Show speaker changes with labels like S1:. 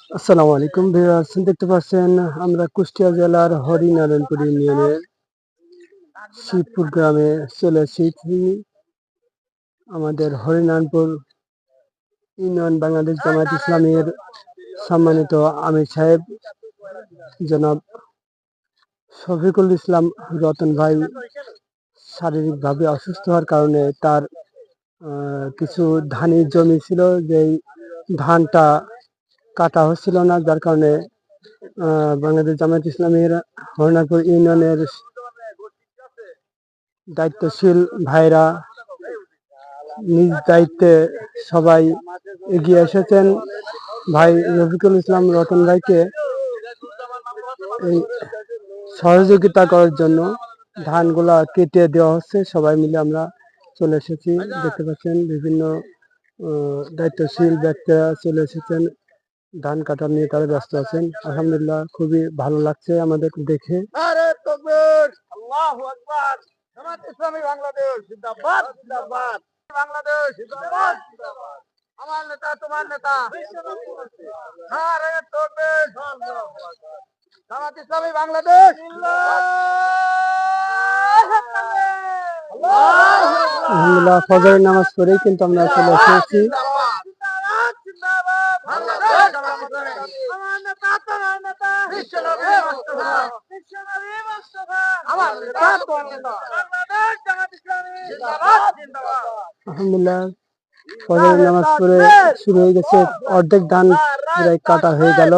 S1: আসসালামু আলাইকুম ভিউয়ার্স, দেখতে পাচ্ছেন আমরা কুষ্টিয়া জেলার হরিনারায়ণপুর ইউনিয়নের শিবপুর গ্রামে চলে এসেছি। আমাদের হরিনারায়ণপুর ইউনিয়ন বাংলাদেশ জামায়াত ইসলামীর সম্মানিত আমির সাহেব জনাব শফিকুল ইসলাম রতন ভাই শারীরিকভাবে অসুস্থ হওয়ার কারণে তার কিছু ধানের জমি ছিল, যেই ধানটা কাটা হচ্ছিল না, যার কারণে বাংলাদেশ জামায়াত ইসলামীর হরিনারপুর ইউনিয়নের দায়িত্বশীল ভাইরা নিজ দায়িত্বে সবাই এগিয়ে এসেছেন ভাই রফিকুল ইসলাম রতন ভাইকে এই সহযোগিতা করার জন্য। ধানগুলা কেটে দেওয়া হচ্ছে, সবাই মিলে আমরা চলে এসেছি। দেখতে পাচ্ছেন বিভিন্ন দায়িত্বশীল ব্যক্তিরা চলে এসেছেন, ধান কাটা নিয়ে তারা ব্যস্ত আছেন। আলহামদুলিল্লাহ, খুবই ভালো লাগছে আমাদের দেখে। আমার নেতা তোমার নেতা জামাত ইসলামী বাংলাদেশ। আলহামদুলিল্লাহ, ফজরের নামাজ পড়েই কিন্তু আমরা চলে এসেছি। আলহামদুলিল্লাহ, ফজরের নামাজ পড়ে শুরু হয়ে গেছে, অর্ধেক ধান প্রায় কাটা হয়ে গেল।